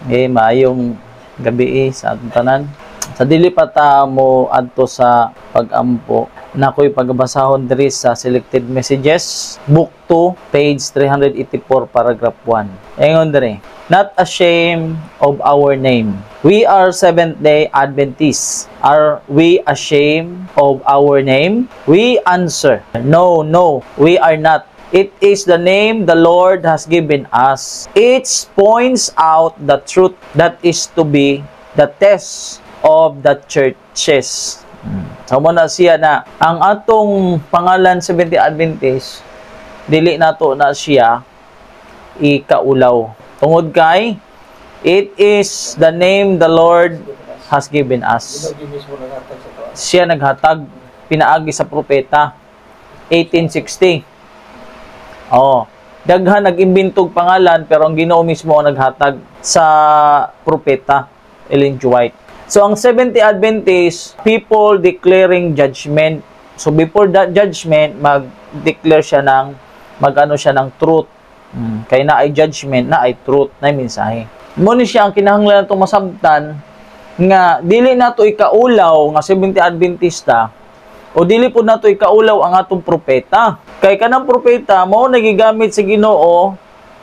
Maayong gabi sa atong tanan. Sa dili pa ta mo adto sa pag-ampo, nakoy pagbasahon diri sa selected messages, book 2, page 384, paragraph 1. Ingon diri, not ashamed of our name. We are Seventh-day Adventists. Are we ashamed of our name? We answer, no, we are not. It is the name the Lord has given us. It points out the truth that is to be the test of the churches. So muna siya na ang atong pangalan Seventh-day Adventist, dili nato na siya ikaulaw. Tungod kay it is the name the Lord has given us. Siya naghatag pinaagi sa propeta 1860. Daghan nag-imbentog pangalan pero ang Ginoo mismo ang naghatag sa propeta Ellen G. White. So ang Seventh-day Adventist, people declaring judgment. So before that judgment, mag-declare siya ng siya ng truth. Kaya na ay judgment, na ay truth, na ay mensahe. Muna siya ang kinahanglan natong masabtan nga dili nato ikaulaw nga Seventh-day Adventista o dili po nato ikaulaw ang atong propeta. Kay kanang propeta mao nagigamit sa Ginoo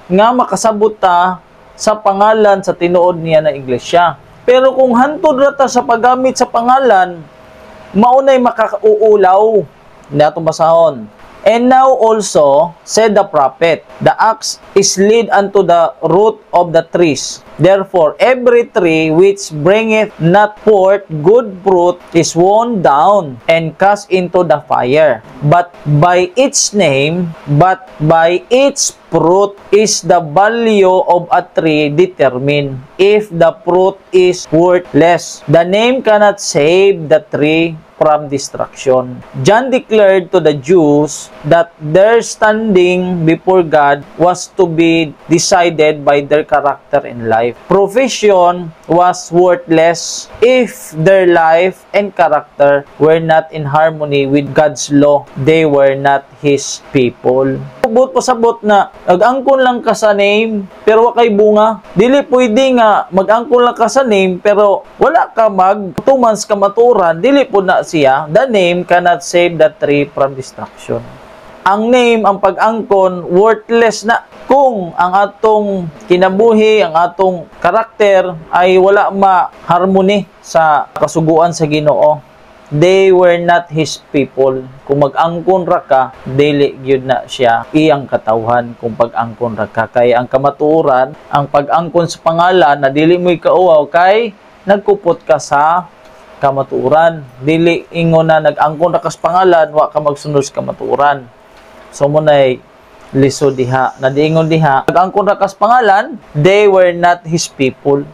nga makasabot ta sa pangalan sa tinuod niya na iglesia. Pero kung hantod ra ta sa paggamit sa pangalan, mao nay makauulaw. Natong basahon. And now also, said the prophet, the axe is laid unto the root of the trees. Therefore, every tree which bringeth not forth good fruit is hewn down and cast into the fire. But by its fruit is the value of a tree determined. If the fruit is worthless, the name cannot save the tree from destruction. John declared to the Jews that their standing before God was to be decided by their character in life. Profession was worthless if their life and character were not in harmony with God's law. They were not His people. Sabot pasabot na mag-angkon lang ka sa name pero wa kay bunga. Dili pwede nga mag-angkon lang ka sa name pero wala ka mag 2 months ka maturan. Dili po na siya. The name cannot save the tree from destruction. Ang name, ang pag-angkon, worthless na kung ang atong kinabuhi, ang atong karakter ay wala ma-harmony sa kasuguan sa Ginoo. They were not His people. Kung mag-angkon ra ka, dili gyud na siya iyang katawhan kung pag-angkon ra ka. Kaya ang kamatuoran, ang pag-angkon sa pangalan na dili mo ikauaw kay nagkupot ka sa kamatuoran. Dili ingon na nag-angkon ra ka sa pangalan, wa ka magsunod sa kamatuoran. So munay lisod diha, na diingon diha, nag-angkon ra ka sa pangalan, they were not His people.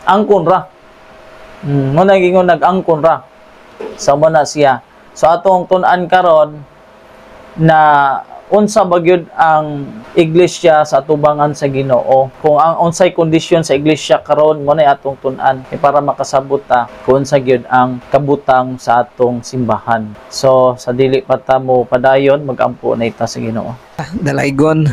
Angkon ra. Mo nagingon nag-angkon ra. So mo na siya. So atong tun-an karon na unsa ba gyud ang iglesia sa atubangan sa Ginoo. Kung ang unsay kondisyon sa iglesia karon mo na atong tun-an para makasabot ta kung unsa gyud ang kabutang sa atong simbahan. So sa dili pa ta mo padayon, mag-ampo na ita sa Ginoo. Dalaygon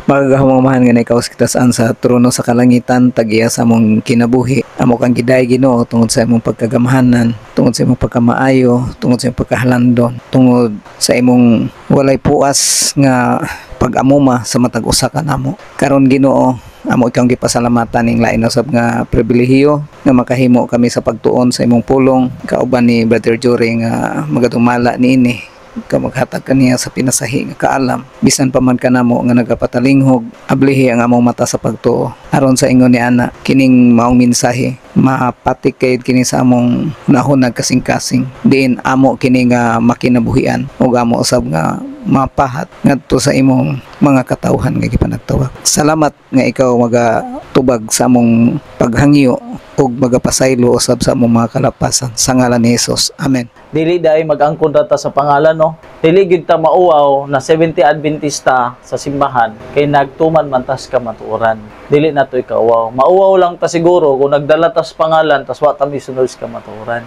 magahumamahan nga ikaw kita saan sa trono sa kalangitan, tagiya sa among kinabuhi, amo kang giday Ginoo tungod sa imong pagkagamhanan, tungod sa imong pagkamaayo, tungod sa imong pagkahalandon, tungod sa imong walay puas nga pag-amuma sa matag usa ka namo. Karon Ginoo, amo ikang gipasalamatan ning lain usab nga pribilehiyo nga makahimo kami sa pagtuon sa imong pulong kauban ni Brother Jory nga magadumala niini ka maghatag kaniya sa pinasahi nga kaalam bisan pa man kanamo nga nagapatalinghog ablihi ang among mata sa pagtuo aron sa ingon ni ana kining maong mensahe mapatik kay kini sa among hunahunag kasing-kasing diin amo kini nga makinabuhian ug amo usab nga mapahat ngadto sa imong mga katawhan nga gipanagtawag. Salamat nga ikaw magatubag sa among paghangyo ug magapasaylo usab sa among mga kalapasan sa ngalan ni Hesus. Amen. Dili dai mag-angkon ra ta sa pangalan no. Dili gid ta mauaw na 70 Adventista sa simbahan kay nagtuman man tas kamatuoran. Dili na to ikauaw. Mauaw lang ta siguro kung nagdala ta sa pangalan tas wa ta misunod sa kamatuoran.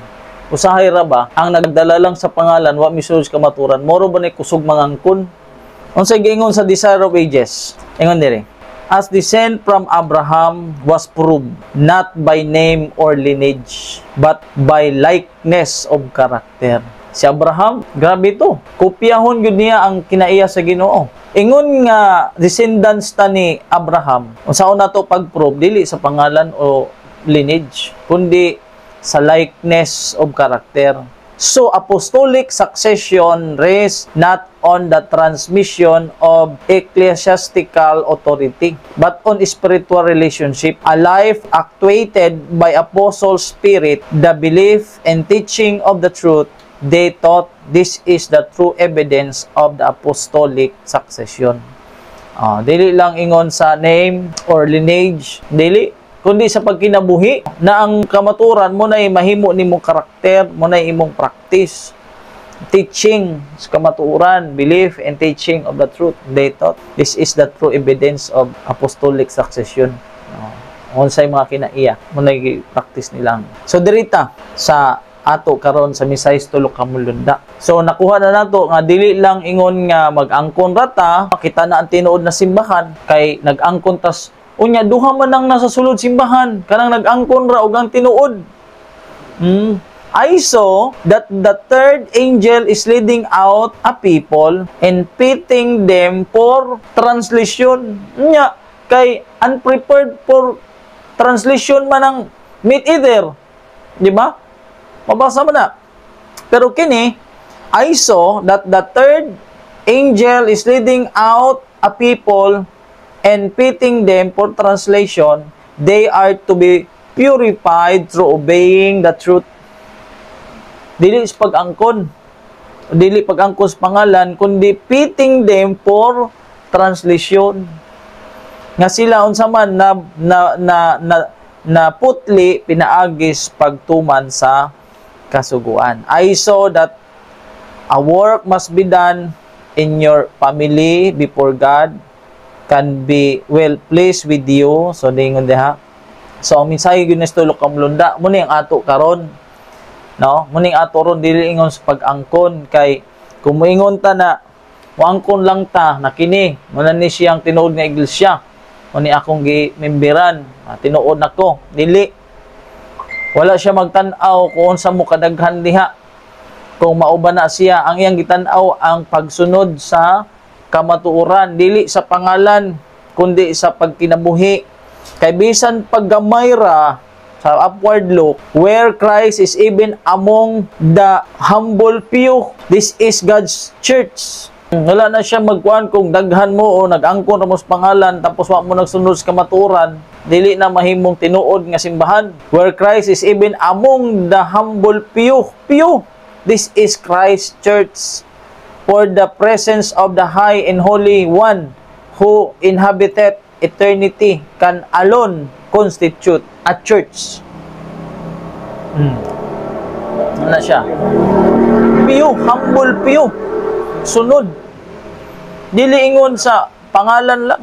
Usahay ra ba ang nagdala lang sa pangalan wa misunod sa kamatuoran, moro ba ni kusog mangangkon? Unsay giingon sa Desire of Ages? Ingon diri. as descent from Abraham was proved not by name or lineage, but by likeness of character. Si Abraham, grabe ito. Kopyahon yun niya ang kinaiya sa Ginoo. Ingon nga descendants ta ni Abraham. Unsaon na to pag-prove dili sa pangalan o lineage, kundi sa likeness of character. So apostolic succession rests not on the transmission of ecclesiastical authority, but on spiritual relationship, a life actuated by apostle spirit, the belief and teaching of the truth they taught. This is the true evidence of the apostolic succession. Dili lang ingon sa name or lineage, dili, kundi sa pagkinabuhi na ang kamaturan mo na mahimo nimong karakter, mo na imong practice, teaching sa kamaturan, belief and teaching of the truth they taught. This is the true evidence of apostolic succession. Unsay mga kinaiya, mo na i-practice nilang. So dirita sa ato karon sa Misay Tulok Kamulunda. So nakuha na nato nga dili lang ingon nga mag-angkon rata, kita na ang tinuod na simbahan kay nag-angkon tas unya duha man nang nasa sulod simbahan kanang nag-angkon ra og ang tinuod. I saw that the third angel is leading out a people and pitting them for translation. Unya kay unprepared for translation man ang meat eater. Di ba? Mabasa mo na. Pero kini, I saw that the third angel is leading out a people and pitting them for translation. They are to be purified through obeying the truth. Dili sa pag-angkon. Dili pag-angkon sa pangalan, kundi pitting them for translation. Nga sila unsa man na putli pinaagis pagtuman sa kasuguan. I saw that a work must be done in your family before God can be well pleased with you. So dingon diha. So ang mensahe gyud ni Tulok Kamulunda mo ni ang ato karon. No? Mo ni ato ron dili ingon sa pag-angkon kay kung moingon ta na moangkon lang ta na kini mo na ni siyang tinuod nga iglesia. Mo ni akong gimemberan, tinuod nako. Dili. Wala siya magtan-aw kung unsa mo kadaghan diha. Kung mauba na siya, ang iyang gitan-aw ang pagsunod sa kamatuoran, dili sa pangalan, kundi sa pagkinabuhi. Kay bisan paggamay ra sa upward look, where Christ is even among the humble few, this is God's church. Wala na siya magkuhan kung daghan mo o nag-angkon ra mo sa pangalan tapos wa mo nagsunod sa kamatuoran, dili na mahimong tinuod nga simbahan. Where Christ is even among the humble few. This is Christ's church. For the presence of the high and holy one who inhabited eternity can alone constitute a church. Ano siya? Humble few. Sunod. Dili ingon sa pangalan lang.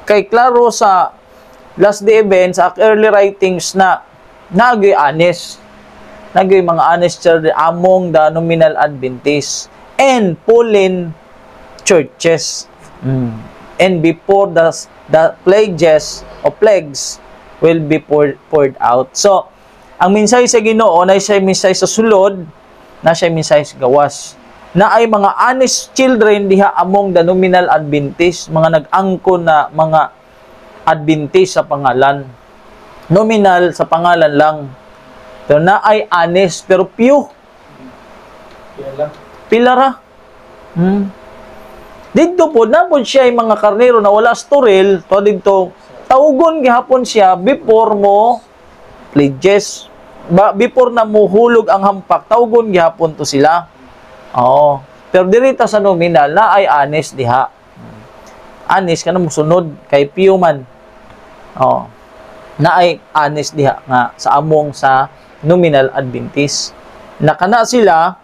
Kay klaro sa last day events, sa early writings na nagay honest. Nagay mga honest church among the nominal Adventists and Pauline churches. And before the plagues will be poured out. So, ang mensahe sa Ginoo na siya mensahe sa sulod, na siya mensahe sa gawas. Na ay mga honest children diha among the nominal Adventists, mga nag-angkon na mga Adventist sa pangalan. Nominal sa pangalan lang. Pero na ay honest, pero pure. Pilara. Dito po, napon siya ay mga karnero na wala storil, to dito, taugon gihapon siya before mo pledges. Before na muhulog ang hampak, taugon gihapon to sila. Oo. Pero dirita sa nominal na ay honest diha. Honest ka na musunod kay piyo man. Oo. Na ay honest diha nga sa among sa nominal Adventist. Nakana sila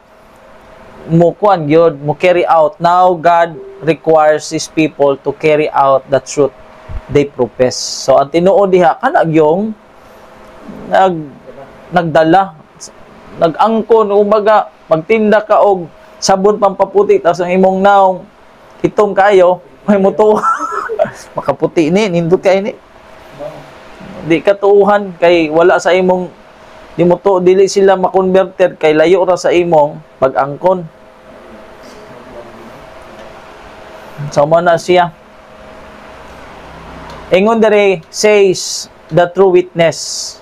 mo kuan gyud mo carry out. Now God requires His people to carry out the truth they profess. So ang tinuod diha kana gyung nagdala, nag-angkon, umaga magtinda ka og sabon pampaputi tapos ang imong naong itong kayo may muto Makaputi ni, nindot kay ni. Di katuuhan kay wala sa imong di mo to dili sila makonverted kay layo ra sa imong pag-angkon. So na siya. Ingon dere says the true witness.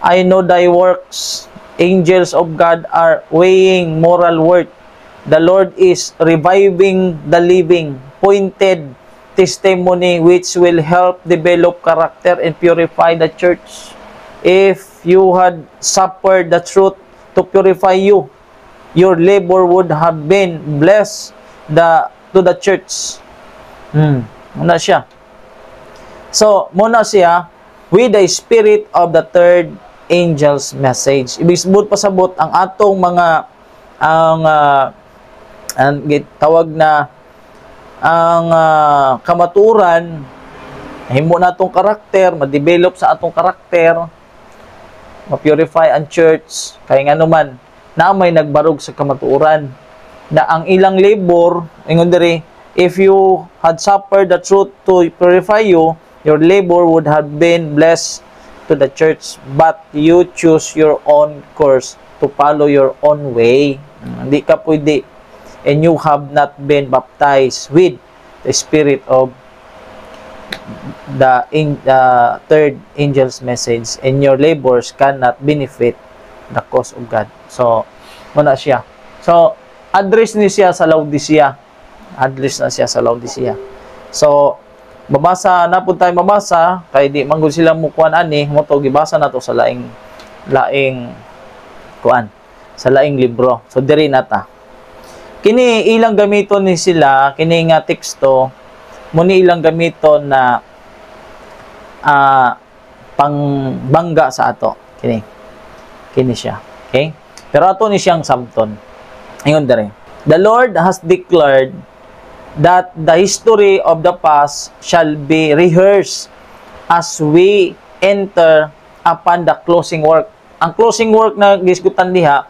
I know thy works. Angels of God are weighing moral worth. The Lord is reviving the living. Pointed testimony which will help develop character and purify the church. If you had suffered the truth to purify you, your labor would have been blessed to the church. Muna siya. So, muna siya with the spirit of the third angel's message. Ibig sabihin pasabot ang atong mga tawag na ang kamaturan, himo na atong karakter, ma-develop sa atong karakter, ma-purify ang church, kaya nga naman, na may nagbarog sa kamaturan, na ang ilang labor, ingon diri, if you had suffered the truth to purify you, your labor would have been blessed to the church, but you choose your own course to follow your own way. Hindi ka pwede. And you have not been baptized with the spirit of the third angel's message, and your labors cannot benefit the cause of God. So, muna siya. So, address ni siya sa Laodicea. Address na siya sa Laodicea. So, na po tayo mabasa, kay di manggod sila mukuan ani, mo to gibasa na to sa laing kuan, sa laing libro. So, diri na ta. Kini ilang gamiton ni sila, kini nga teksto, muni ilang gamiton na pangbangga sa ato. Kini siya. Okay? Pero ato ni siyang sabton. Ingon dere. The Lord has declared that the history of the past shall be rehearsed as we enter upon the closing work. Ang closing work na gisgutan diha,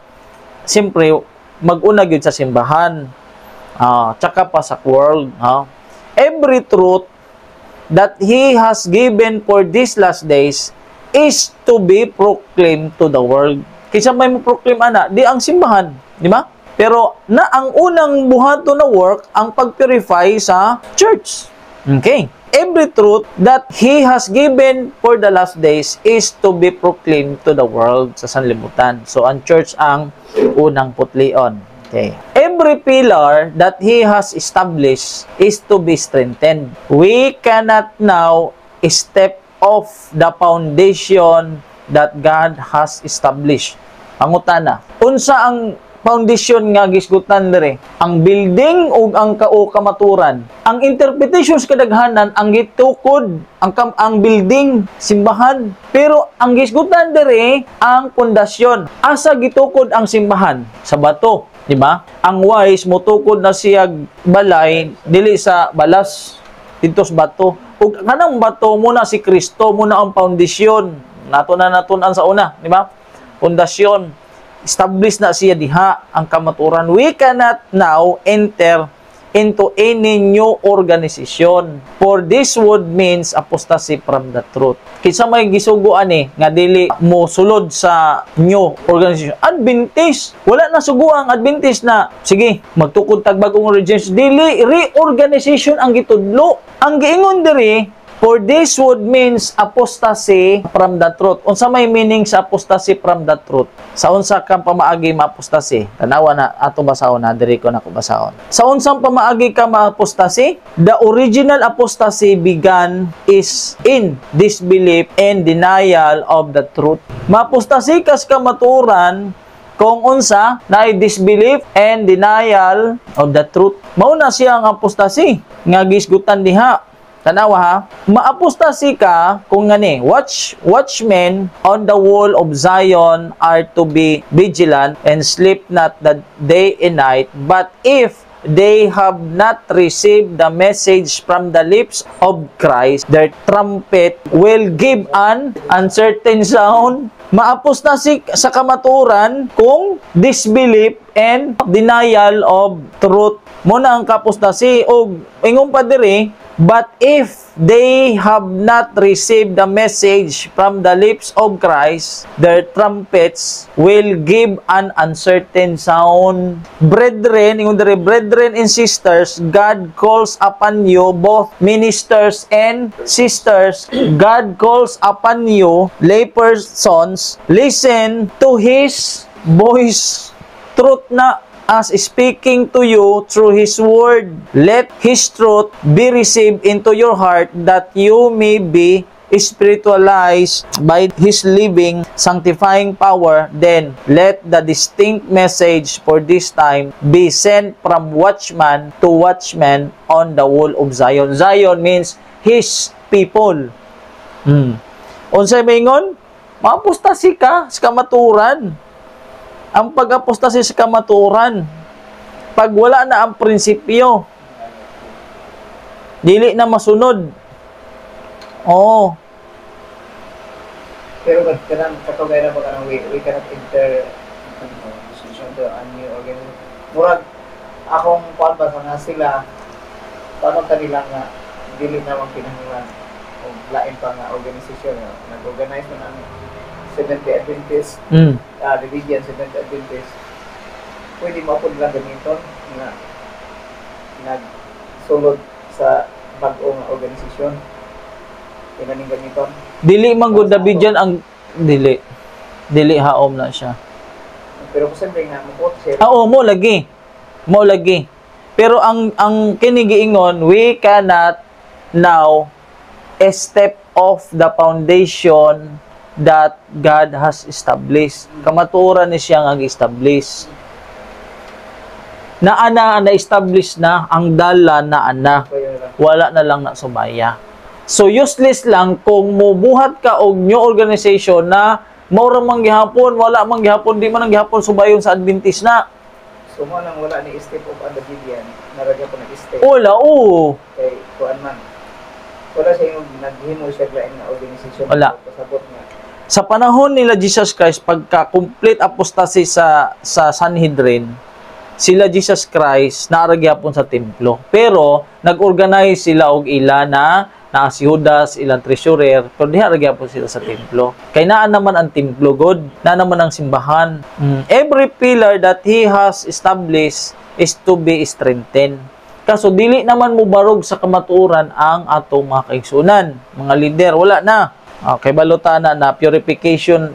siyempre, mag-una gyud sa simbahan, tsaka pa sa world. Every truth that He has given for these last days is to be proclaimed to the world. Kaysa may mo proclaim ana, di ang simbahan, di ba? Pero na ang unang buhaton na work ang pag-purify sa church. Okay. Every truth that He has given for the last days is to be proclaimed to the world sa sanlibutan. So, ang church ang unang putlion. Okay. Every pillar that He has established is to be strengthened. We cannot now step off the foundation that God has established. Pangutana, unsa ang foundation nga gisgutan dere? Ang building ug ang kamaturan. Ang interpretations kadaghanan ang gitukod ang building, simbahan. Pero ang gisgutan dere ang pundasyon. Asa gitukod ang simbahan? Sa bato, di ba? Ang wise motukod na siya balay dili sa balas, dito sa bato. Ug kanang bato muna si Kristo, muna ang foundation. Natunan sa una, di ba? Pundasyon. Establish na siya diha ang kamaturan. We cannot now enter into any new organization, for this would means apostasy from the truth. Kinsa may gisuguan nga dili mo sulod sa new organization. Adventist, wala na suguang Adventist na sige magtukod tag bagong organization. Dili reorganization ang gitudlo. Ang giingon diri, for this would means apostasy from the truth. Unsa may meaning sa apostasy from the truth? Sa unsa kang pamaagi ma-apostasy? Tanawa na ato basahon na diri ko na ko basahon. Sa unsang pamaagi ka ma-apostasy? The original apostasy began is in disbelief and denial of the truth. Ma-apostasy kas kamaturan kung unsa na disbelief and denial of the truth. Mao na siya ang apostasy nga gisgutan diha. Tanawa ha, ma-apostasy ka kung ngani, watchmen on the wall of Zion are to be vigilant and sleep not the day and night, but if they have not received the message from the lips of Christ, their trumpet will give an uncertain sound. Ma-apostasy sa kamaturan kung disbelief and denial of truth. Muna ang ka-apostasy o ingon pa diri, But if they have not received the message from the lips of Christ, their trumpets will give an uncertain sound. Brethren, brethren and sisters, God calls upon you, both ministers and sisters, God calls upon you, laypersons, listen to His voice. Truth na as speaking to you through His word. Let His truth be received into your heart that you may be spiritualized by His living, sanctifying power. Then, let the distinct message for this time be sent from watchman to watchman on the wall of Zion. Zion means His people. Unsay maingon? Maapostasi ka sa kamaturan. Ang pag-apostasi sa kamaturan, pag wala na ang prinsipyo, dili na masunod. Oo. Pero katugay na ba ka we cannot enter decision to a new organization. Murag, akong kuwan ba nga sila, paano kanila nga, dili na mang pinangilan o lain pa nga organisasyon, nag-organize mo na Seventh-day Adventist, religion, Seventh-day Adventist, pwede mo ako nilang gamiton na nagsulod sa bagong organisasyon. Pinaning gamiton. Dili man gud Davidian ang dili. Dili haom na siya. Pero posible nga mo siya. Oo, mo lagi. Mo lagi. Pero ang kinigiingon, we cannot now step off the foundation that God has established. Kamaturan ni siya nga establish. Na-establish na ang dala na wala na lang na subaya. So useless lang kung mubuhat ka og new organization na maura man gihapon, wala man gihapon, di man ang gihapon subayon sa Adventist na. So mo nang wala ni step of Davidian, naragya po nag-step. Wala, oo. Kay kuan man. Wala siya yung naghimo siya lain na organisasyon. Wala. Pasabot nga. Sa panahon nila Jesus Christ, pagka-complete apostasy sa Sanhedrin, sila Jesus Christ naaragyapon sa templo. Pero, nag-organize sila og ila na si Judas, ilang treasurer, pero diha aragyapon sila sa templo. Kay naa naman ang templo, God. Naa naman ang simbahan. Every pillar that He has established is to be strengthened. Kaso, dili naman mo barog sa kamatuoran ang atong mga kaigsunan. Mga leader, wala na. Okay, balutana na purification,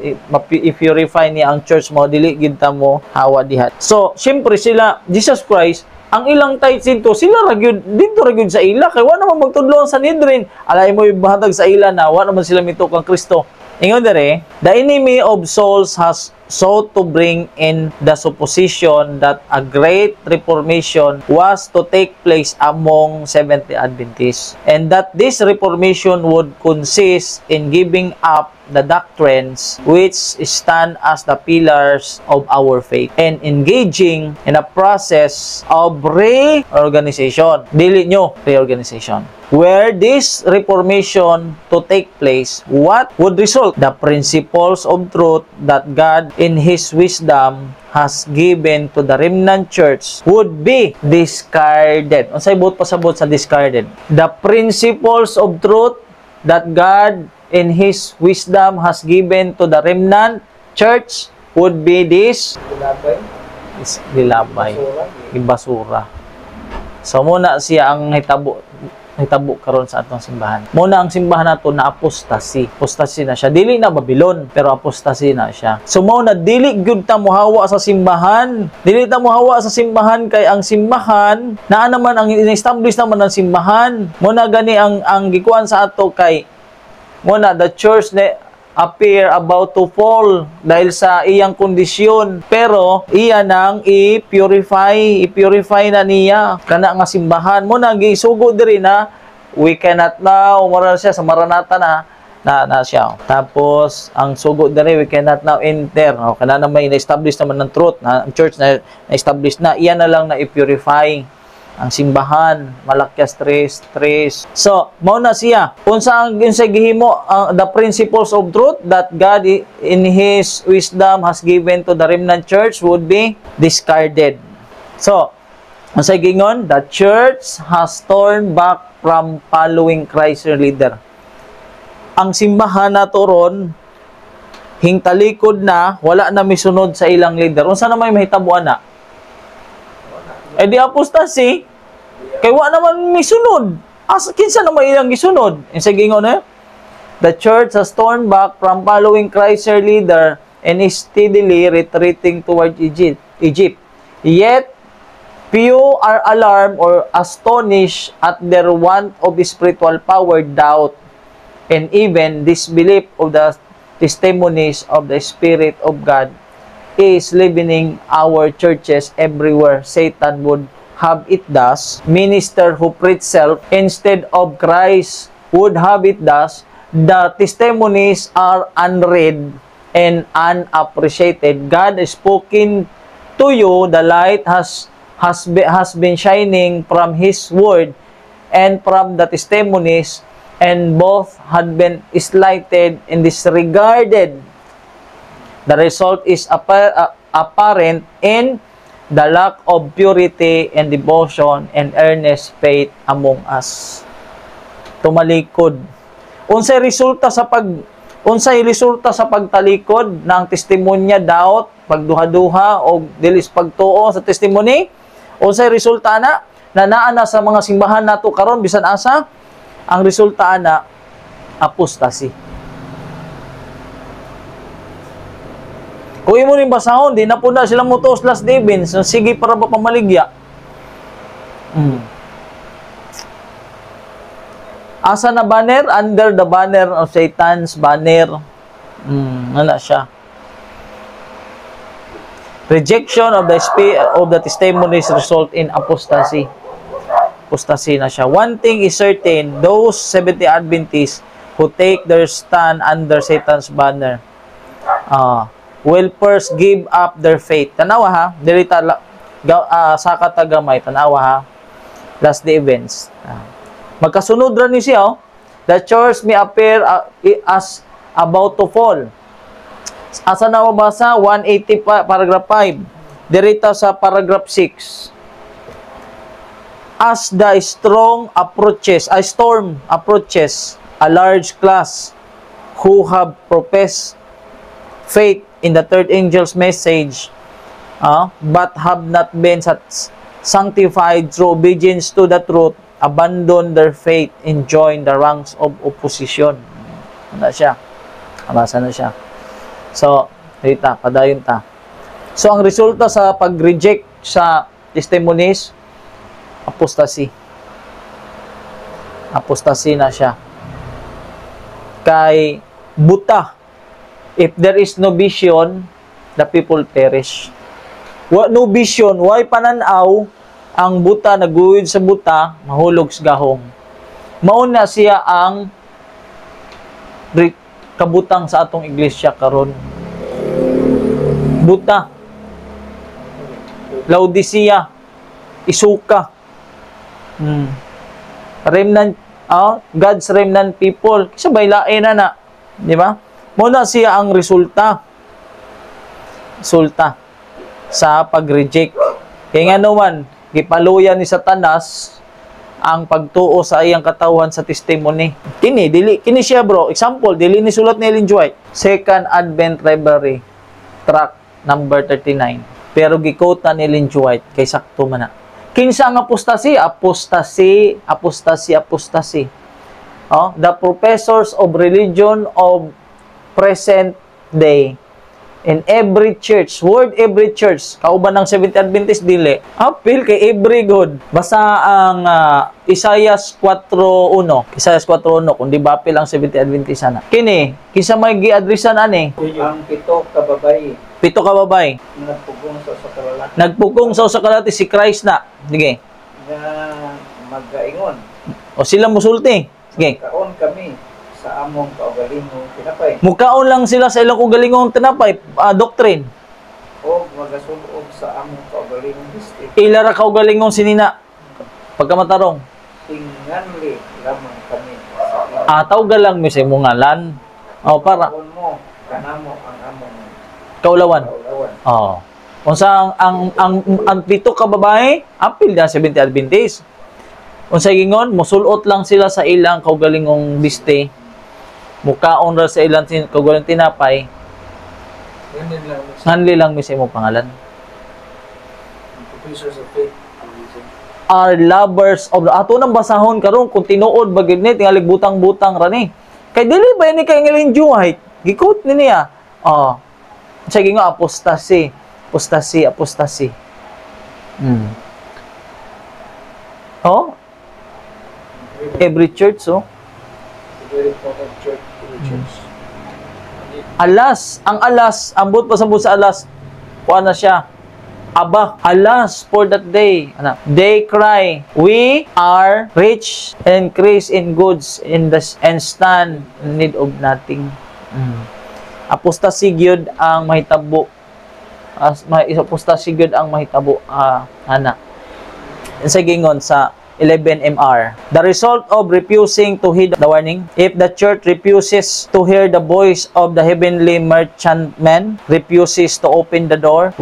i-purify niya ang church mo, dili ginta mo hawa diha. So, syempre sila, Jesus Christ, ang ilang tithes dito, sila ragyod, dito ragyod sa ila, kaya wala naman magtudlo sa Sanhedrin. Alay mo ibahatag sa ila na, wala naman sila mito kang Kristo. Ingon dere, the enemy of souls has sought to bring in the supposition that a great reformation was to take place among Seventh-day Adventists, and that this reformation would consist in giving up the doctrines which stand as the pillars of our faith and engaging in a process of reorganization. Dili nyo, reorganization. Where this reformation to take place, what would result? The principles of truth that God in His wisdom has given to the remnant church would be discarded. Unsay buot pasabot sa discarded? The principles of truth that God in His wisdom has given to the remnant church would be dilabay, ibasura. So muna siya ang hitabo karon sa atong simbahan. Muna ang simbahan nato na apostasy. Apostasy na siya. Dili na Babylon, pero apostasy na siya. So muna dili gyud ta mohawa sa simbahan. Dili ta mohawa sa simbahan kay ang simbahan naa naman ang establish naman ang simbahan. Muna gani ang gikuan sa ato kay muna the church na appear about to fall dahil sa iyang kondisyon, pero iya nang i-purify na niya kana nga simbahan mo nang gisugo diri na we cannot now mara siya sa Maranatha na siya. Tapos ang sugo diri we cannot now enter, kana na may na-establish naman ng truth na ang church na establish na iya na lang na i-purify ang simbahan, Malakyas 3:3. So, mao na siya. Unsa ang gihimo the principles of truth that God in His wisdom has given to the remnant church would be discarded. So, unsa gingon? The church has turned back from following Christ your leader. Ang simbahan na toron, hingtalikod na, wala na misunod sa ilang leader. Unsa na may mahitabuan na? Eh di apostasy, kay wala naman misunod. Kinsa na may ilang gisunod? Sa gingon eh? The church has torn back from following Christ your leader and is steadily retreating toward Egypt. Yet, few are alarmed or astonished at their want of spiritual power, doubt, and even disbelief of the testimonies of the Spirit of God is leavening our churches everywhere. Satan would have it thus. Minister who preach self instead of Christ would have it thus. The testimonies are unread and unappreciated. God has spoken to you. The light has been shining from His Word and from the testimonies, and both had been slighted and disregarded. The result is apparent in the lack of purity and devotion and earnest faith among us. Tumalikod. Unsay resulta sa pagtalikod ng testimonya, doubt, pagduha-duha o dilis pagtuo sa testimony? Unsay resulta na naa na sa mga simbahan nato karon bisan asa? Ang resulta na apostasy. Kung imo ning basahon, di na po na sila mutuos last Devins, sige para ba pamaligya. Asa na banner? Under the banner of Satan's banner. Wala siya. Rejection of the testimonies result in apostasy. Apostasy na siya. One thing is certain, those 70 Adventists who take their stand under Satan's banner will first give up their faith. Tanawa ha, dirita sa katagamay, tanawa ha, last the events. Magkasunod rin ni siya, the church may appear as about to fall. Asa na mabasa? 180 paragraph 5. Dirita sa paragraph 6. As the storm approaches, a large class who have professed faith in the third angel's message, but have not been sanctified through obedience to the truth, abandon their faith and join the ranks of opposition. Ano siya? Abasa na siya. So, dita, padayon ta. So, ang resulta sa pag-reject sa testimonies, apostasy. Apostasy na siya. Kay buta. If there is no vision, the people perish. No vision, why pananaw, ang buta naguwid sa buta, mahulog sa gahong. Mauna siya ang kabutang sa atong iglesia karon. Buta. Laodicea, Isuka. Remnant, God's remnant people. Kasi baylain na. Di ba? Muna siya ang resulta sa pag-reject. Kaya nga naman, gipaluyan ni Satanas ang pagtuo sa iyang katawan sa testimony. Kini siya bro, example, dili ni sulat ni Ellen G. White. Second Advent Library, track number 39. Pero gikot na ni Ellen G. White, kay sakto man na. Kinsa ang apostasy? Apostasy. The professors of religion of present day in every church, every church, kauban ng Seventh Adventist dili, appeal kay every good. Basta ang Isaiah 4:1, kung di ba appeal ang Seventh Adventist sana. Kini, kinsa may gi-addressan ani? Ang pito ka babay. Nagpugong sa kalati si Christ na. Sige. Na magaingon. O sila musulti. Sige. Kaon kami sa among kaugalingong tinapay. Mukaon lang sila sa ilang kaugalingong tinapay, doctrine. O magasulog sa among kaugalingong bistik. Ilara kaugalingong sinina. Pagkamatarong. Tinganli lamang kami. Ataw galang mi sa imong ngalan. O para Kaon mo kanamo ang among kaulawan. kaulawan. Oh. Unsa ang pito ka babae, apil na 70 Adventist. Unsay gingon, musulot lang sila sa ilang kaugalingong biste. Mukaon ra sa ilang kaugalingong tinapay. Nganli lang mi sa imong pangalan. Are lovers of ato nang basahon karon kung tinuod bagid ni tingali butang-butang ra ni. Kay dili ba ni kay ngilinjuhay? Gikot ni niya. Unsay gingon, apostasy. Apostasy. Oh? Every church, Alas, ang alas, ambot pa sa alas. Kuha na siya. Aba, alas for that day. They cry, we are rich and increase in goods and stand in need of nothing. Apostasy gyud ang mahitabo. Apostasy gyud ang mahitabo. Sa gingon sa 11 MR. The result of refusing to heed the warning, if the church refuses to hear the voice of the heavenly merchantman, refuses to open the door,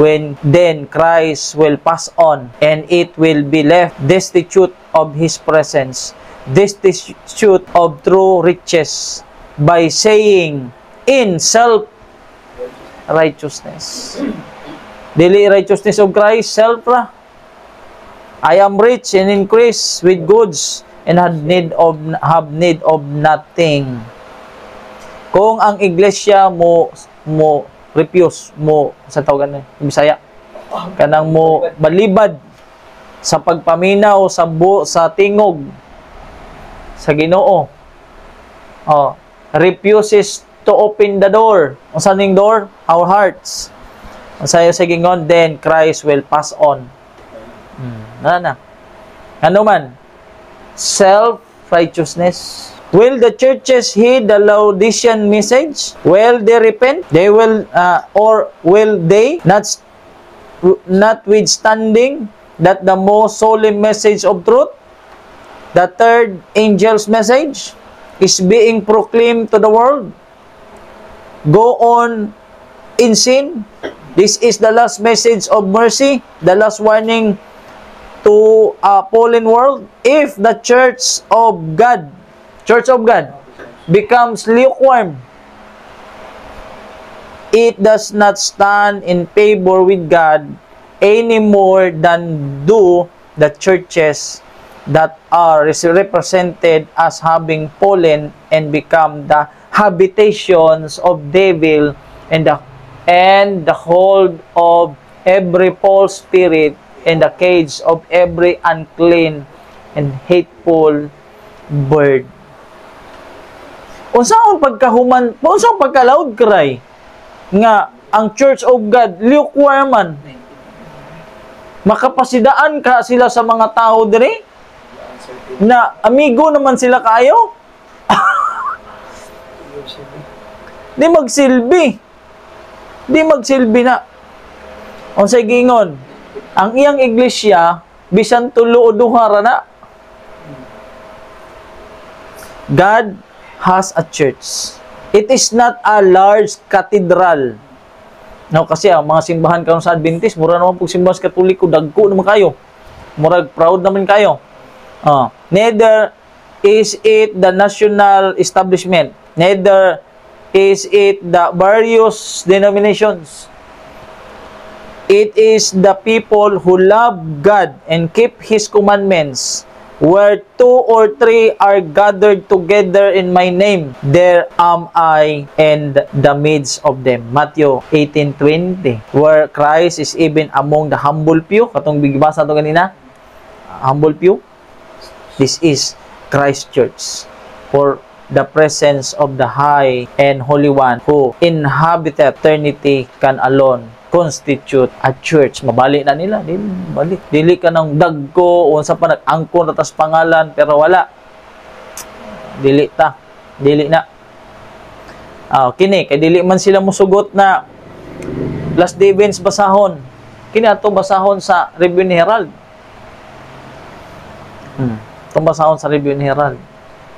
then Christ will pass on and it will be left destitute of His presence, destitute of true riches, by saying in self-righteousness. Dili righteousness of Christ, self ra. I am rich and increase with goods and have need of nothing. Kung ang iglesia mo refuse mo sa tawagan ni Bisaya kanang mo balibad sa pagpaminaw sa tingog sa Ginoo. Refuses to open the door. Unsa ning door? Our hearts. Unsa sa gingon, then Christ will pass on. Ano man? Self-righteousness. Will the churches heed the Laodicean message? Will they repent? They will, or will they, notwithstanding that the most solemn message of truth, the third angel's message, is being proclaimed to the world, go on in sin? This is the last message of mercy, the last warning to a fallen world. If the church of God becomes lukewarm, it does not stand in favor with God any more than do the churches that are represented as having fallen and become the habitations of devil and the hold of every false spirit and the cage of every unclean and hateful bird. Unsaon pagka-loud cry nga ang Church of God lukewarman? Makapasidaan ka sila sa mga tao dire na amigo naman sila kayo. Di magsilbi na. Unsay gingon? Ang iyang iglesia bisan tulo o duha ra na. God has a church. It is not a large cathedral. No, kasi ang mga simbahan karon sa Adventist, mura naman pag simbahan sa Katoliko, dagko naman kayo. Murag proud naman kayo. Neither is it the national establishment. Neither is it the various denominations. It is the people who love God and keep His commandments. Where 2 or 3 are gathered together in my name, there am I in the midst of them. Matthew 18:20. Where Christ is even among the humble few. Katong bigibasa ito kanina. Humble few. This is Christ Church. For the presence of the High and Holy One who inhabited eternity can alone constitute a church. Mabali na nila. Dili ka ng dagko, unsa pa nag-angkon atas pangalan, pero wala. Dili na. Kini, kay dili man sila musugot na last day events basahon. Kini ato basahon sa Review ni Herald. Itong basahon sa Review ni Herald.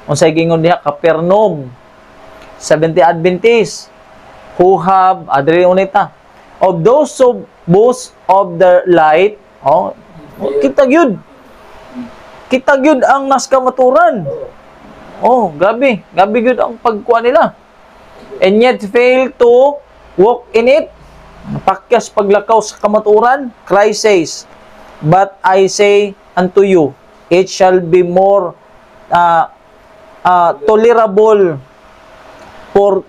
Unsay gingon diha, Capernaum, Seventh-day Adventist, who have, adre unita, of those of boast of the light, kita yun. Kita gyud ang nas kamaturan. Oh, gabi gyud ang pagkuha nila. And yet fail to walk in it. Pakyas paglakaw sa kamaturan. Christ says, but I say unto you, it shall be more tolerable for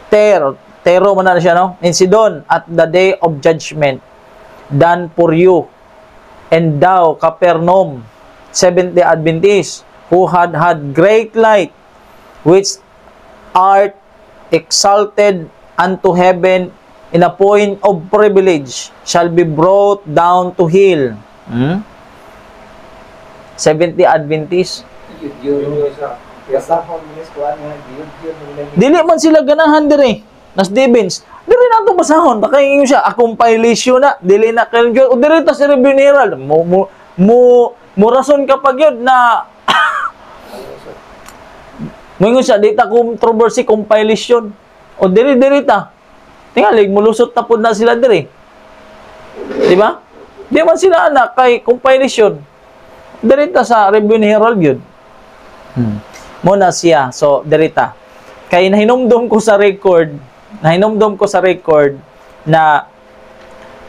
Tero man na siya, no? In Sidon, at the day of judgment, than for you. And thou, Capernaum, Seventh-day Adventist, who had great light, which art exalted unto heaven in a point of privilege, shall be brought down to hell. Seventh-day Adventist. Dili man sila ganahan dire. Nas Devins. Dili na ito basahon. Baka yung siya, compilation na. Dili na kayo yun. O dili ta si Review Herald. Rason kapag yun na ngayon siya, di ta controversy compilation. O dili ta. Tingalig, mulusot na po na sila dire. Di ba? Di man sila anak kay compilation. Dili ta sa Review Herald yun. Muna siya. So, dirita. Kaya nahinomdom ko sa record na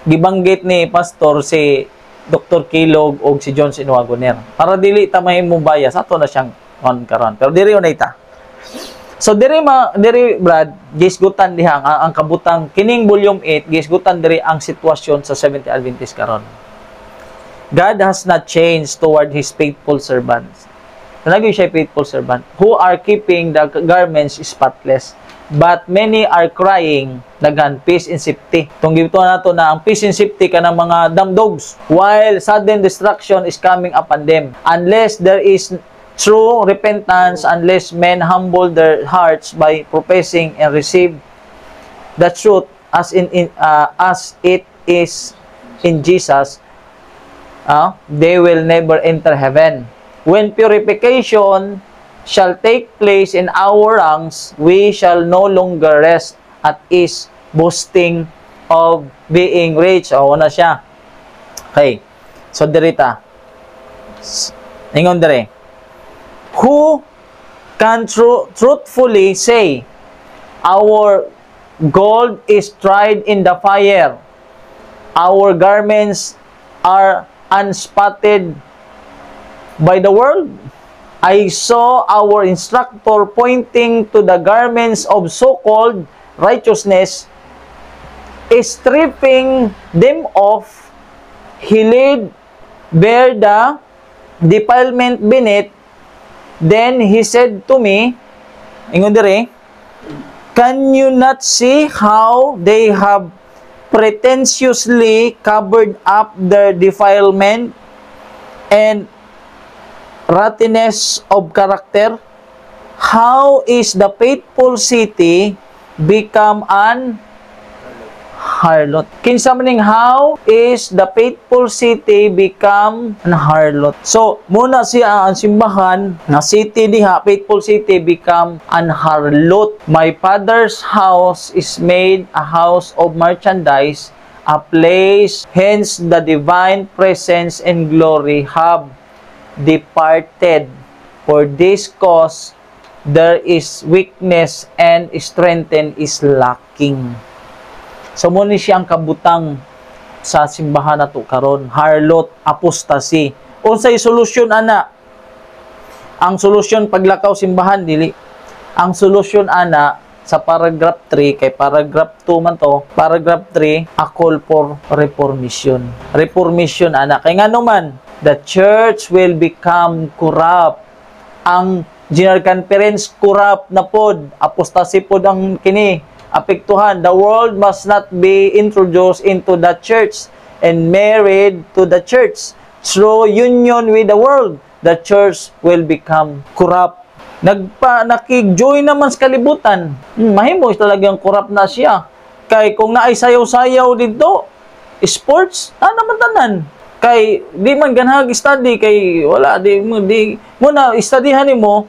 gibanggit ni Pastor si Dr. Kilog o si John Sinuagoner. Para dili ta mahimong bias, ato na siyang karon. Pero diri unay ta. So, diri Brad, gisgutan diha ang kabutang, kining volume 8, gisgutan diri ang sitwasyon sa Seventh-day Adventist karon. God has not changed toward His faithful servants. Nalagay siya faithful servant who are keeping the garments spotless, but many are crying daghan peace and safety. Tong gibto nato na ang peace and safety kanang mga damdogs, while sudden destruction is coming upon them unless there is true repentance, unless men humble their hearts by professing and receive the truth as it is in Jesus. They will never enter heaven. When purification shall take place in our ranks, we shall no longer rest at ease, boasting of being rich. O, na siya. Okay. So, dirita. Ingon dire. Who can truthfully say, our gold is tried in the fire, our garments are unspotted by the world? I saw our instructor pointing to the garments of so-called righteousness, stripping them off. He laid bare the defilement beneath. Then he said to me, ingon dire, can you not see how they have pretentiously covered up their defilement and rottenness of character? How is the faithful city become an harlot? Kinsa maning how is the faithful city become an harlot? So, muna siya ang simbahan na city diha, faithful city become an harlot. My Father's house is made a house of merchandise, a place hence the divine presence and glory have departed. For this cause there is weakness and strength is lacking. So muna siya ang kabutang sa simbahan nato karon, harlot, apostasy. Unsay solusyon ana? Ang solusyon paglakaw simbahan dili. Ang solusyon ana sa paragraph 3 kay paragraph 2 man to. Paragraph 3, a call for reformation. Reformation ana kay ngano man the church will become corrupt. Ang General Conference corrupt na pod, apostasy pod ang kini apektuhan. The world must not be introduced into the church and married to the church. Through union with the world, the church will become corrupt. Nakig-join naman sa kalibutan. Mahimo talagang corrupt na siya. Kay kung naay sayaw-sayaw dito, sports, naman tanan. Kay di man ganhag study kay wala di muna studyhan nimo,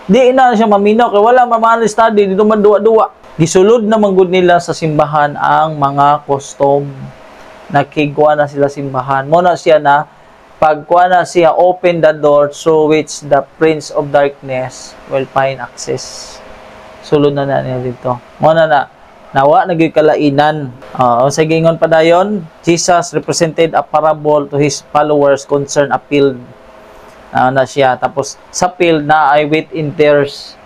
di na siya maminaw kay wala man study dito man duwa-duwa. Gisulod na manggod nila sa simbahan ang mga custom. Nakigwa na sila simbahan. Muna siya na pag kuha na siya, open the door through which the prince of darkness will find access. Sulod na niya dito. Muna na, nawa naging kalainan. Sa gingon pa dayon, Jesus represented a parable to his followers concern a field. Na siya. Tapos sa field na ay wait in tears.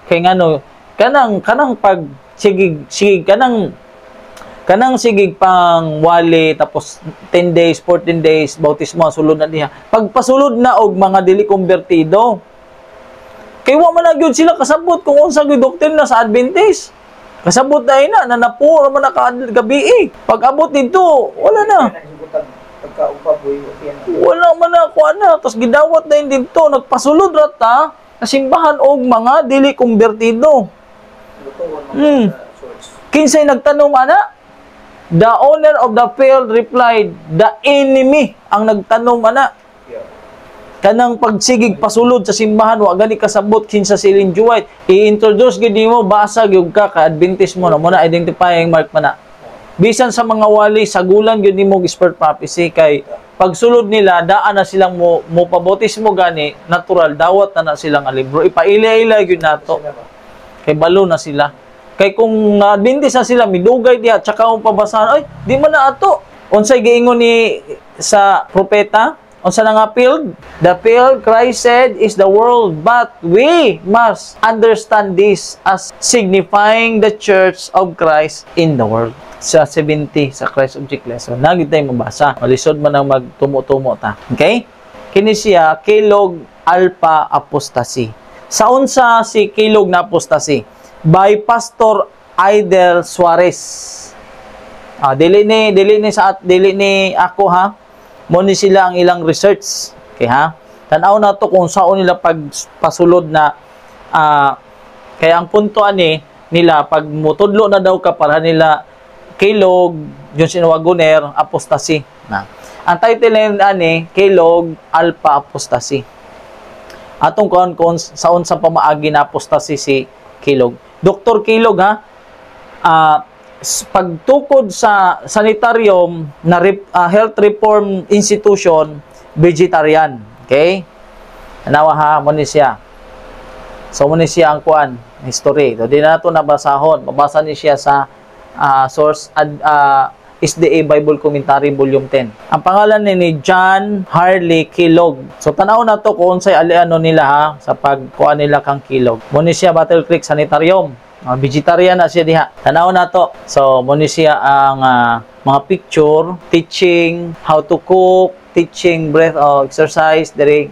Kay ngano, kanang pag sigig kanang sigig pang wali, tapos 10 days, 14 days, bautismo, sulod na niya. Pagpasulod na og mga dili konbertido, kay wa man gyud sila kasabot kung unsa gyud doktrina sa Adventist. Kasabot na nanapuro man gabi. Pag abot dito, wala na. Wala man na kuha na. Tapos gidawat na yun dito, nagpasulod rata, kasimbahan og mga dili konbertido. Kinsay nagtanong ana? The owner of the field replied, the enemy ang nagtanong ana. Kanang pagsigig pasulod sa simbahan, wa gani kasabot kinsa si Ellen G. White. I-introduce gid mo, basa gyud ka Adventist mo na muna identifying mark man na. Bisan sa mga wali, sagulan gyud nimo expert prophecy kay pagsulod nila daan na silang mo pabautismo gani, natural dawat na silang libro. Ipaila-ila gyud nato. Kay balo na sila. Kay kung Adventist na sila, midugay diha, tsaka ang pabasahan, ay, di man na ato. Unsay giingon ni sa propeta, unsa na nga field? The field, Christ said, is the world, but we must understand this as signifying the church of Christ in the world. Sa 70, sa Christ Object Lesson, nagit tayo mabasa. Malisod man ang magtumo-tumo ta. Okay? Kini siya, Kilog Alpha Apostasy. Sa unsa si Kilog na apostasy? By Pastor Aidel Suarez. Dili ni ako ha. Mo ni sila ang ilang research. Okay ha? Tanaw na to kung saan nila pagpasulod na kaya ang punto ani nila pag mutudlo na daw ka para nila Kilog Johnson Wagoner apostasy na. Ang title ani Kilog Alpha Apostasy. Atong kon sa unsa pamaagi na apostasy si Kilog. Dr. Kilog ha, pagtukod sa sanitarium na health reform institution, vegetarian. Okay? Anawa ha, muna siya. So, muna siya ang kuan, history. So, di na ito nabasahon. Mabasa niya siya sa source SDA Bible Commentary Volume 10. Ang pangalan ni John Harley Kilog. So, tanaw na to kung sa'y aliano nila ha, sa pagkuha nila kang Kilog. Muna siya Battle Creek Sanitarium. Vegetarian na siya diha. Tanaw na to. So, muna siya ang mga picture, teaching how to cook, teaching breath o exercise, diri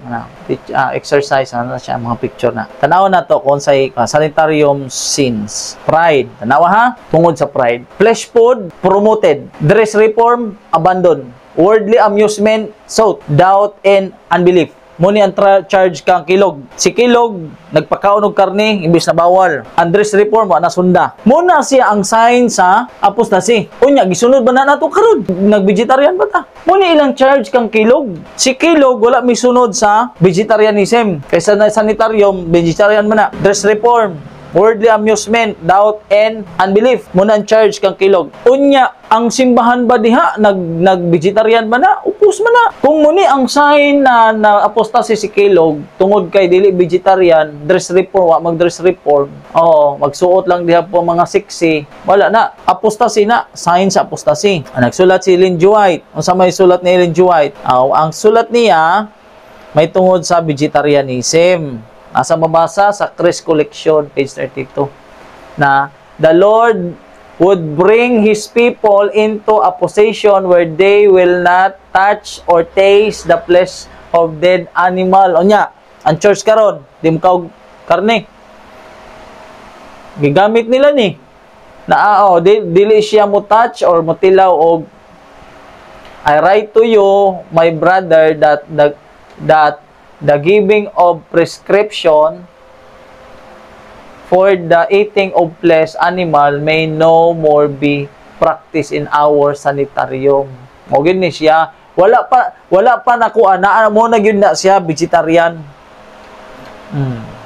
exercise na siya mga picture na. Tanaw na to kung sa sanitarium scenes. Pride, tanawa ha, tungod sa pride. Flesh food promoted, dress reform abandon, worldly amusement sought, doubt and unbelief. Muni ang charge kang Kilog. Si Kilog nagpakaon og karne imbis na bawal. Ang dress reform wa nasunda. Muna siya ang sign sa apostasy. Unya gisunod ba na nato karon? Nag-vegetarian ba ta? Muni ilang charge kang Kilog. Si Kilog wala misunod sa vegetarianism. Kaysa na sanitarium vegetarian man na. Dress reform, worldly amusement, doubt and unbelief. Muna ang charge kang Kilog. Unya ang simbahan ba diha nag-vegetarian ba na? Upos man na. Kung muni ang sign na apostasy si Kilog tungod kay dili vegetarian, dress reform, wa mag-dress reform. Magsuot lang diha po mga sexy. Wala na. Apostasy na, sign sa apostasy. Nagsulat si Ellen G. White. Unsa may sulat ni Ellen G. White? Ang sulat niya may tungod sa vegetarianism. Asa mabasa sa Chris Collection, page 32, na the Lord would bring His people into a position where they will not touch or taste the flesh of dead animal. Onya, ang church karon, di mo kaog karne. Gigamit nila ni. Dili siya mo touch or mo tilaw og I write to you, my brother, that the giving of prescription for the eating of flesh animal may no more be practiced in our sanitarium. O gini siya, wala pa nakuha na mo na gyud na siya vegetarian.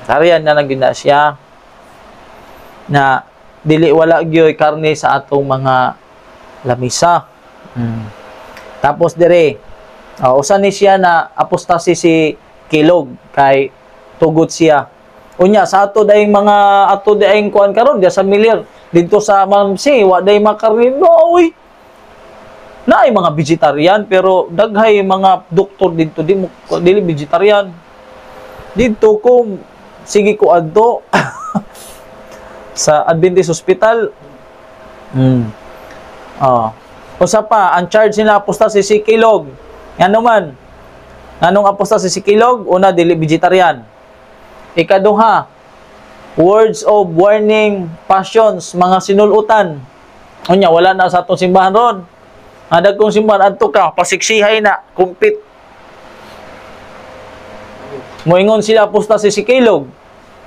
Vegetarian na gyud na siya. Na dili wala gyud karne sa atong mga lamisa. Tapos dire Usa ni siya na apostasy si Kilog kay tugot siya. Unya sa ato daing mga ato daing kuan karon dia sa Milir dito sa Mamsi wa day makarino oy. Naay mga vegetarian pero daghay mga doktor dito dili vegetarian. Dito ko sige ko adto sa Adventist Hospital. Usa pa ang charge nila apostasy si Kilog. Ngano man? Nganong apostasy si Kilog? Una, dili vegetarian. Ikaduha, words of warning, passions, mga sinulutan. Unya, wala na sa atong simbahan ron. Adag kong simbahan, adto ka, pasiksihay na, kumpit. Moingon sila apostasy si Kilog.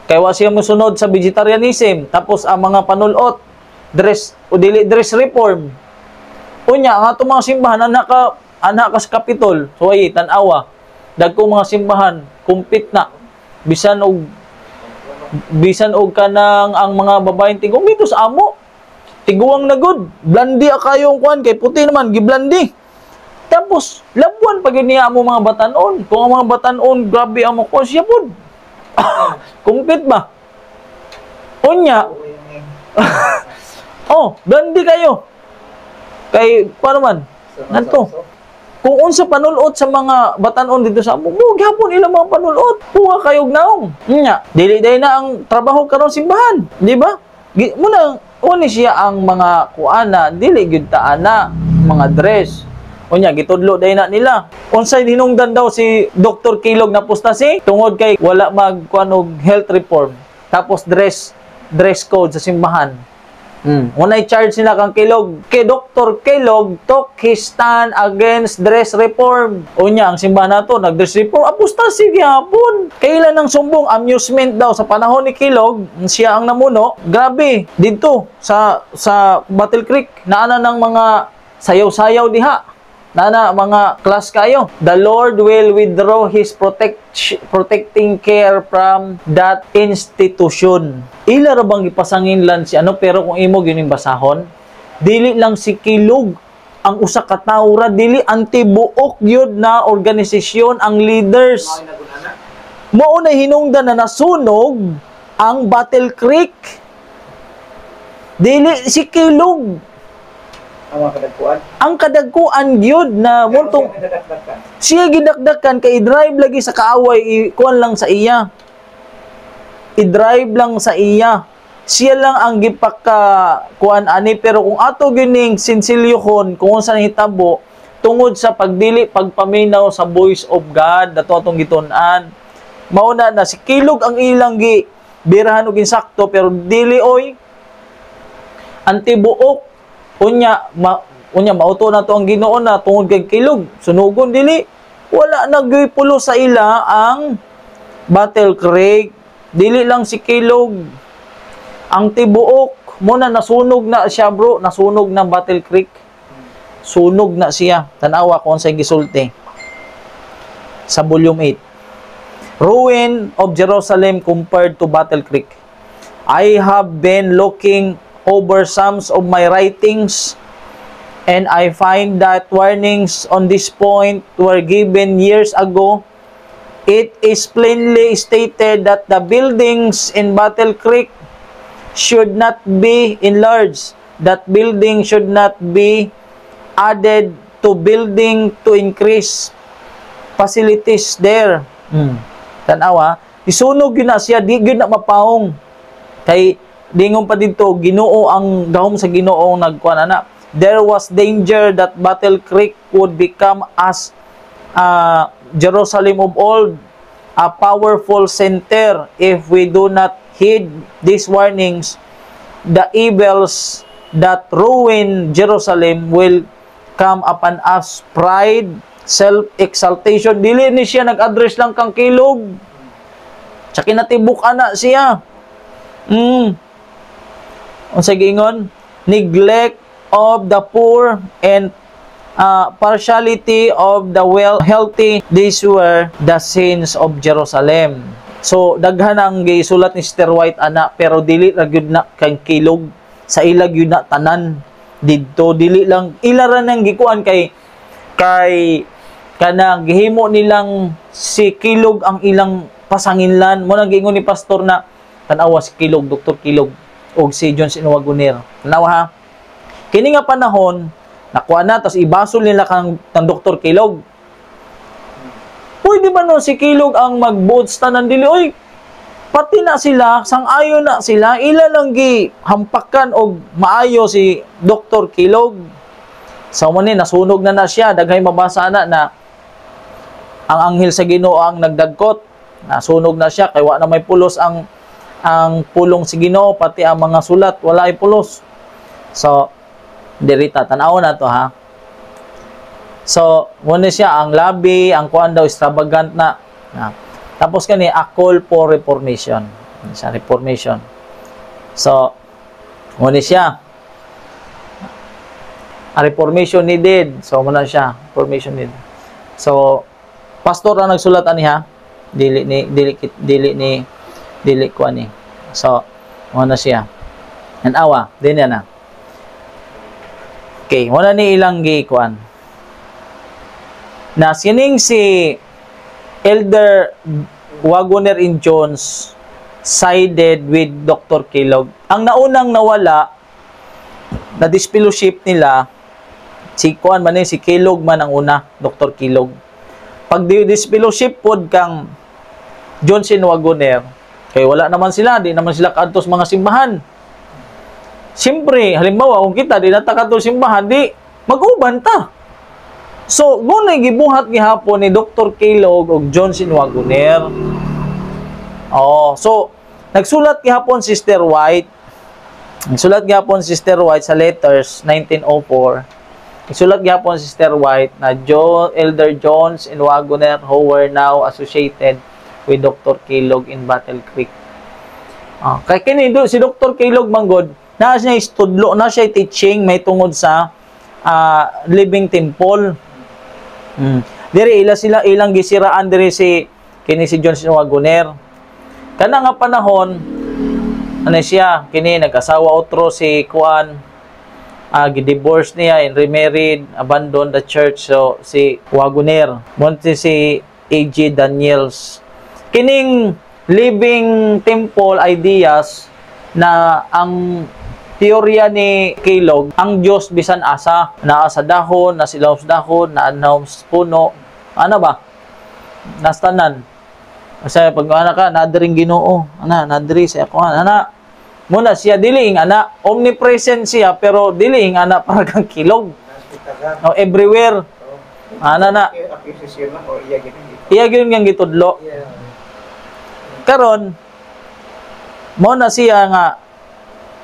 Kaya wa siya musunod sa vegetarianism. Tapos ang mga panulot, dress reform. Unya, ang atong mga simbahan, anak ka sa Kapitol, so ay tanawa dagko mga simbahan kumpit na bisan og kanang ang mga babaeng tigong dito sa amo tiguang na good blandi akayong kuan kay puti naman giblandi tapos labuan pag niya mo mga batanon kung ang mga batanon grabe ang mo siya pud kumpit ba unya blandi kayo kay paano man nanto kung unsa panulot sa mga batanon dito sa amo, gyapon ilang mga panulot. Kuha kayog naong. Nya, dili day na ang trabaho karon simbahan, di ba? Muna uni siya ang mga kuana, dili gyud ta ana mga dress. Unya gitudlo day na nila. Unsay hinungdan daw si Dr. Kilog na apostasy tungod kay wala magkuanog health reform. Tapos dress code sa simbahan. Unay charge nila kang Kilog. Kay Dr. Kilog took his stand against dress reform. Unya, ang simbahan nato, nag-dress reform. Apostasy gyapon. Kailan ang sumbong amusement daw sa panahon ni Kilog, siya ang namuno. Grabe, dito sa Battle Creek, naana ng mga sayaw-sayaw diha. Nana mga class kayo. The Lord will withdraw His protecting care from that institution. Ila ra bang ipasangin lan si ano pero kung imo gining basahon, dili lang si Kilog ang usa ka tawo ra, dili anti-buok gyud na organisasyon ang leaders. Mao na hinungdan na nasunog ang Battle Creek. Dili si Kilog ang kadagkuan gyud na montong siya gidakdakan kay i-drive lagi sa kaaway kuan lang sa iya i-drive lang sa iya siya lang ang gipaka kuan ani pero kung ato gining sinsilyohon kung unsa nahitabo tungod sa pagdili pagpaminaw sa voice of God dato atong gitun-an mauna na si Kilog ang ilang gi birahan og insakto pero dili oy antibuok. Unya mauto na to ang Ginoo na tungod kay Kilog sunugon dili wala nagpulo sa ila ang Battle Creek dili lang si Kilog ang tibuok mo na nasunog na siya bro nasunog ng Battle Creek sunog na siya tanawa kung sa gisulti sa volume 8 Ruin of Jerusalem compared to Battle Creek. I have been looking over some of my writings and I find that warnings on this point were given years ago. It is plainly stated that the buildings in Battle Creek should not be enlarged. That building should not be added to building to increase facilities there. Tanawa, isunog yun na siya, di yun na mapaong. Kay dingon pa dito, Ginoo ang gahom sa Ginoo nagkuan ana. There was danger that Battle Creek would become as Jerusalem of old, a powerful center. If we do not heed these warnings, the evils that ruin Jerusalem will come upon us. Pride, self-exaltation. Dili ni siya nag-address lang kang Kilog. Sa kinatibuk ana siya. Unsa giingon? Neglect of the poor and partiality of the healthy. These were the sins of Jerusalem. So daghan ang gisulat ni Sister White ana pero dili ra gyud na kang Kilog sa ilag gyud na tanan didto dili lang ila ra nang gikuan kay kana gihimo nilang si Kilog ang ilang pasanginlan. Mo nang giingon ni pastor na tanawa si Kilog, Dr. Kilog og si John Sinuwagunir. Tanawa ha. Kini nga panahon nakuha na tas ibasol nila kang Dr. Kilog. Pwede ba no si Kilog ang magbuot sa tanan dili? Oy, pati na sila, sang-ayo na sila, ila lang gi hampakan og maayo si Dr. Kilog. So mo ni nasunog na siya, daghay mabasa na ang anghel sa Ginoo ang nagdagkot. Nasunog na siya kay wa na may pulos ang pulong si Ginoo, pati ang mga sulat wala ay pulos. So dirita tan-aw na to ha. So mo ni siya ang labi, ang kuan daw extravagant na. Tapos kani a call for reformation. Sa reformation. So mo ni siya a reformation needed. So mo na siya, reformation needed. So pastor ang nagsulat ani ha. Dili ko ani. So mo na siya. And awa, din na. Okay, wala ni ilang gi kuan. Na sining si Elder Wagoner in Jones sided with Dr. Kilog. Ang naunang nawala na disfellowship nila si kuan man si Kilog man ang una, Dr. Kilog. Pag disfellowship pod kang John Sinuwagunir, kay wala naman sila, di naman sila kadtos mga simbahan. Siyempre, halimbawa kung kita di natakato simbahan, di mag-uban ta. So, ngunay gibuhat gihapon ni Dr. Kilog o John Sinuwagunir. Oh, so nagsulat gihapon Sister White. Nagsulat gihapon Sister White sa letters 1904. Nagsulat gihapon Sister White na Elder John Sinuwagunir who were now associated with Dr. Kilog in Battle Creek. Kay kini si Dr. Kilog manggod na siya istudlo, na siya teaching may tungod sa Living Temple. Diri ilang gisiraan diri si John Sinuwagunir. Kana nga panahon ano siya kini nag-asawa otro si kuan gi-divorce niya and remarried, abandoned the church. So si Wagoner monti si A.G. Daniels kining Living Temple ideas na ang teorya ni Kilog, ang Diyos bisan asa, naa sa dahon, na silaw sa dahon, na anaw sa puno, ano ba? Nastanan. Kasi pag anak ka, nadaring Ginoo, nadiri sa ako, muna siya diliing ana, omnipresent siya, pero diliing ana para kang Kilog. No, everywhere. Iya gyud nga gitudlo. Karon mo na siya nga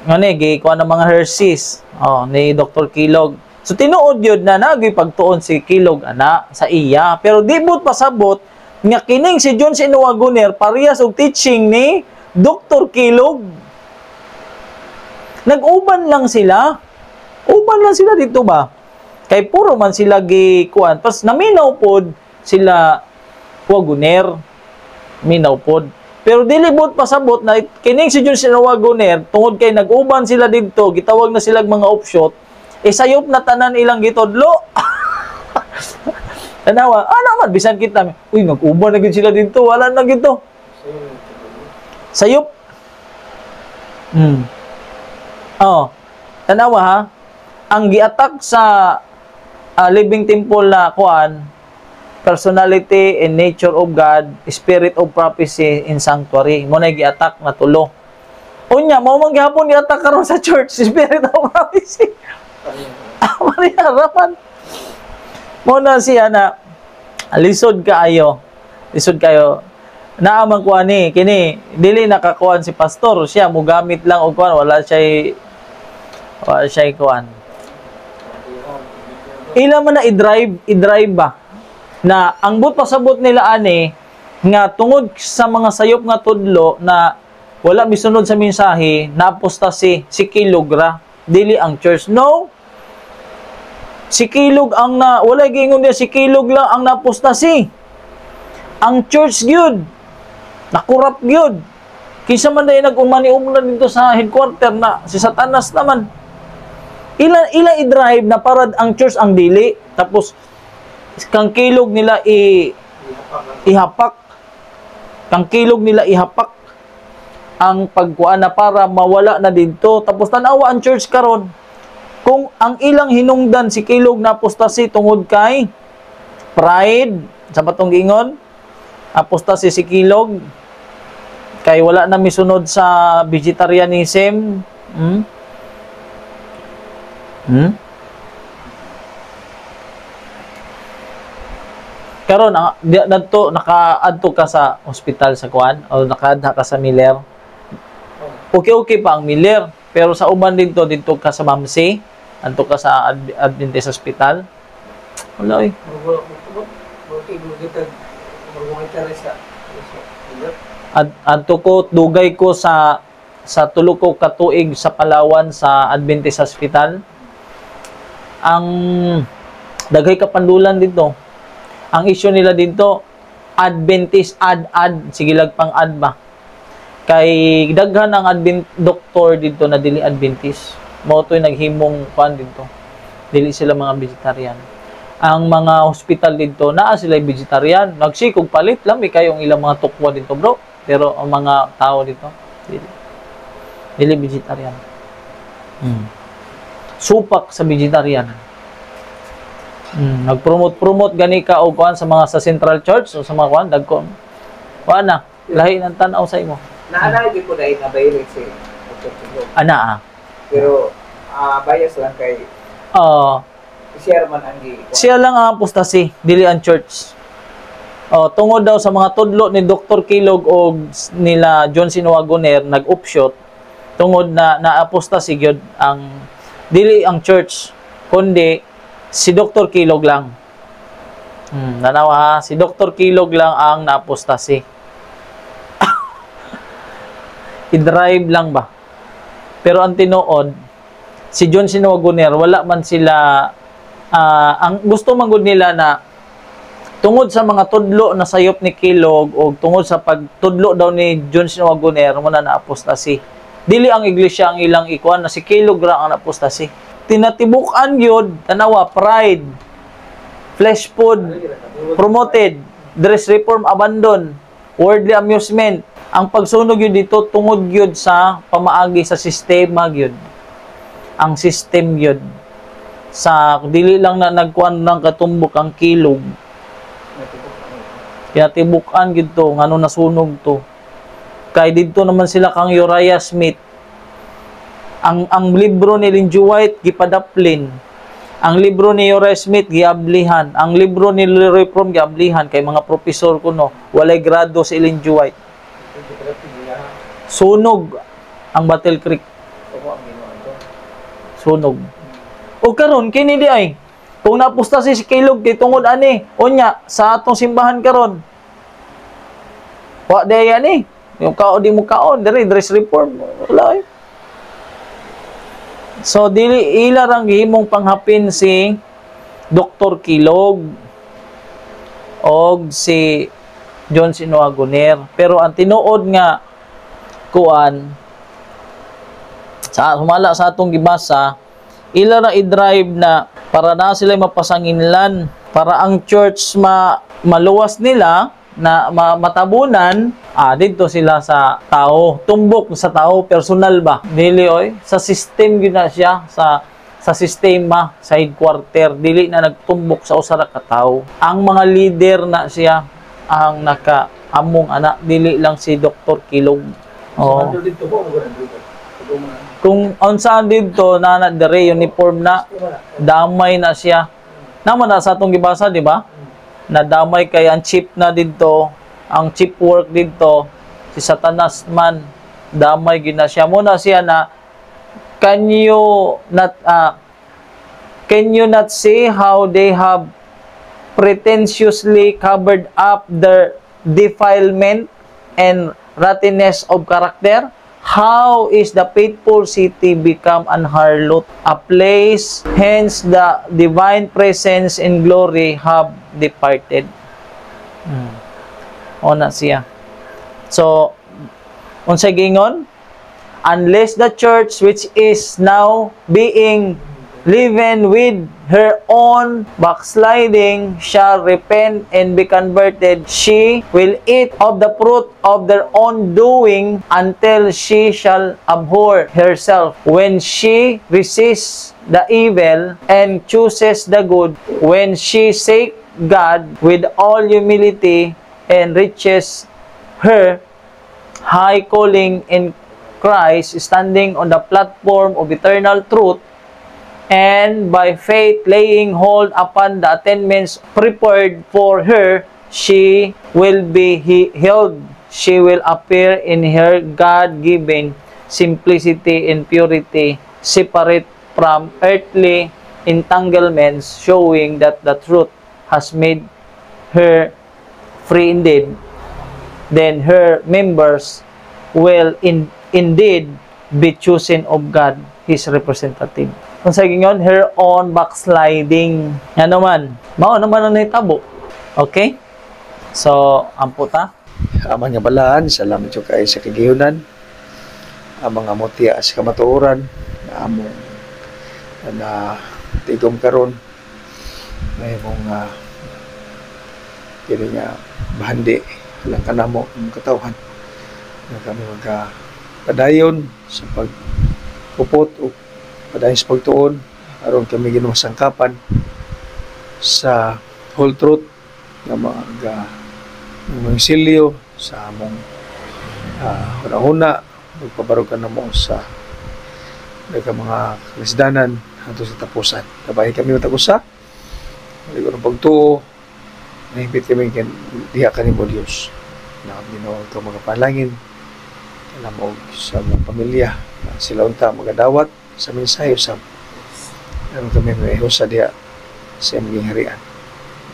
ngani kuha ng mga Hershey's ni Dr. Kilog. So tinuod yun na nagay pagtuon si Kilog ana sa iya, pero di bot pasabot nga kining si John Sinuwagunir parehas og teaching ni Dr. Kilog. Nag-uban lang sila. Uban lang sila dito ba? Kay puro man sila gikuan. Pas naminaw pod sila Wagoner. Minaw pod. Pero dilibot pasabot na kining si John Sinuwagunir tungod kay nag-uban sila dito, gitawag na sila mga offshoot, sayop na tanan ilang gitodlo. Tanawa, naman bisan kita, uy nag-uban na gid sila dito, wala na gito. Sayop. Tanawa ha, ang gi-attack sa Living Temple na kuan, personality and nature of God, spirit of prophecy in sanctuary. Mo na gi-attack na tulo. Unya, mo man gihapon gi-attack karon sa church, spirit of prophecy. Maria harapan. Mo na siya na lisod kaayo. Lisod kayo. Naamang kuan ni kini dili nakakuan si pastor, siya mo gamit lang og kuan, wala siya kuan. Ila man na i-drive ba? Na ang but pasabot nila ani nga tungod sa mga sayop nga tudlo na wala misunod sa mensahe, naapostasi si Kilog ra, dili ang church. No, si Kilog ang wala giingon niya, si Kilog lang ang naapostasi. Ang church gyud nakurap gyud. Kinsa man day nag-umani-umlan dito sa headquarter na si Satanas naman. Ila i-drive na para ang church ang dili, tapos Kang kilog nila ihapak. Kang kilog nila ihapak ang pagkuan na para mawala na dito. Tapos tanawa ang church karon. Kung ang ilang hinungdan si kilog na apostasy tungod kay pride, sa batong gingon, apostasy si kilog, kay wala na misunod sa vegetarianism. Karon nadto nakaadto ka sa ospital sa kuan o nakaadha ka sa Miller. Okay pa ang Miller, pero sa uban dito ka sa Mamsi, adto ka sa Adventist Hospital. Wala eh. Adto ko dugay ko sa tulo ko ka tuig sa Palawan sa Adventist Hospital. Ang daghay kapandulan dito. Ang issue nila dito, Adventist sige pang ad ba. Kay daghan ang doktor dito na dili Adventist. Mao to'y naghimong kuan dito. Dili sila mga vegetarian. Ang mga hospital dito naa sila vegetarian. Nagsikog palit lang may kayong ilang mga tukwa dito, bro. Pero ang mga tao dito dili vegetarian. Supak sa vegetarian. Nag-promote gani ka og kuan sa mga sa Central Church o sa mga kuan dagkon. Wa na, lahi nang tan-aw sa imo. Naanay di ko dahil na direct si Dr. Kilog. Ana. Pero bias lang kay share man ang siya lang ang apostasy, dili ang church. Tungod daw sa mga tudlo ni Dr. Kilog o nila John Sinoagoner nag-upshot tungod na apostasy gyud ang dili ang church kundi si Dr. Kilog lang. Nanawa ha, si Dr. Kilog lang ang na-apostasy. I-drive lang ba? Pero ang tinuod, si John Sinoagoner, wala man sila, ang gusto manggod nila na tungod sa mga tudlo na sayop ni Kilog o tungod sa pagtudlo daw ni John Sinoagoner, muna na-apostasy. Dili ang iglesia ang ilang ikuan na si Kilog ra ang na-apostasy. Tinatibukan yun, tanawa, pride, flesh food, promoted, dress reform, abandon, worldly amusement. Ang pagsunog yun dito, tungod yun sa pamaagi sa sistema yun. Ang system yun. Sa, dili lang na nagkuhan ng katumbok ang Kilog. Kaya tibukan yun to, ngano nasunog to. Kaya dito naman sila kang Uriah Smith. Ang libro ni Ellen G. White gipadaplin. Ang libro ni Uriah Smith giablihan. Ang libro ni Leroy Fromm giablihan kay mga profesor kuno walay grado si Ellen G. White. Sunog ang Battle Creek. Sunog. O karon kini di ay kung naapostasi si Kilog kay tungod ani unya sa atong simbahan karon. Wa day ani. Yung kao di mo kaon diri dress reform. Wala eh. So, dili ilarang gihimong panghapin si Dr. Kilog o si John Sinoagoner. Pero ang tinuod nga kuan sa humala sa atong gibasa, ilarang i-drive na para na sila mapasanginlan, para ang church maluwas nila na matabunan, dito sila sa tao, tumbok sa tao, personal ba? Dili oy, sa system yun na siya, sa sistema, sa headquarter, dili na nagtumbok sa usara ka tao. Ang mga leader na siya, ang nakaamong anak, dili lang si Dr. Kilog. Oh. Kung saan dito, na dere uniform na, damay na siya. Naman na sa atong gibasa, di ba? Nadamay kay ang chief na dito, ang chief work dito, si Satanas man, damay gina siya. Muna siya na, can you not see how they have pretentiously covered up their defilement and rottenness of character? How is the faithful city become an harlot, a place hence the divine presence and glory have departed? Ona siya. So, unsay gingon? Unless the church which is now being living with her own backsliding shall repent and be converted, she will eat of the fruit of their own doing until she shall abhor herself. When she resists the evil and chooses the good, when she seeks God with all humility and reaches her high calling in Christ, standing on the platform of eternal truth, and by faith laying hold upon the attainments prepared for her, she will be healed. She will appear in her God-given simplicity and purity, separate from earthly entanglements, showing that the truth has made her free indeed. Then her members will indeed be chosen of God, His representative. Kung sa gingon, her own backsliding. Yan naman. Mao naman ang nahitabo. Okay? So, ampo ta. Amang nga balaan, salamat yung kayo sa kagiyunan. Amang amotya sa kamatuoran. Among na tigom karon. May mong kini nga bahandi lang kanamo ng katawhan. Na kami magpadayon sa pagpupot o padayon sa pagtuon aron kami ginumasangkapan sa whole truth nga mga sa among hunahuna magpabarog ka na mo sa mga lisdanan ato sa tapusan. Kabahin kami matagusa maligo ng pagtuo nahigpit kami diha kanimo Dios na Ginoo ito mga palangin alam mo sa mga pamilya sila unta magadawat sa mensahe sa aron kami may husa diha sa aming harian.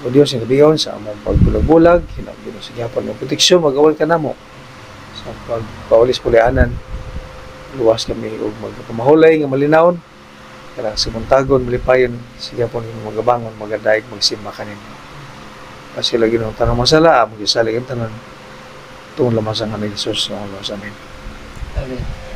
O Diyos yung kabiyon sa among pagbulag-bulag, hinagin sa gyapon ng proteksyon, mag-awal ka namo sa pagpaulis pulianan. Luwas kami o magpamahulay nga malinawon, kaya sa muntagon, malipayon, sa gyapon yung magabangon, magadaig, magsimba kanin. Kasi lagi nung tanong masala, mag-isalig ang tanan, itong lamasan nga ni Jesus, ang luwas. Amen. Amen.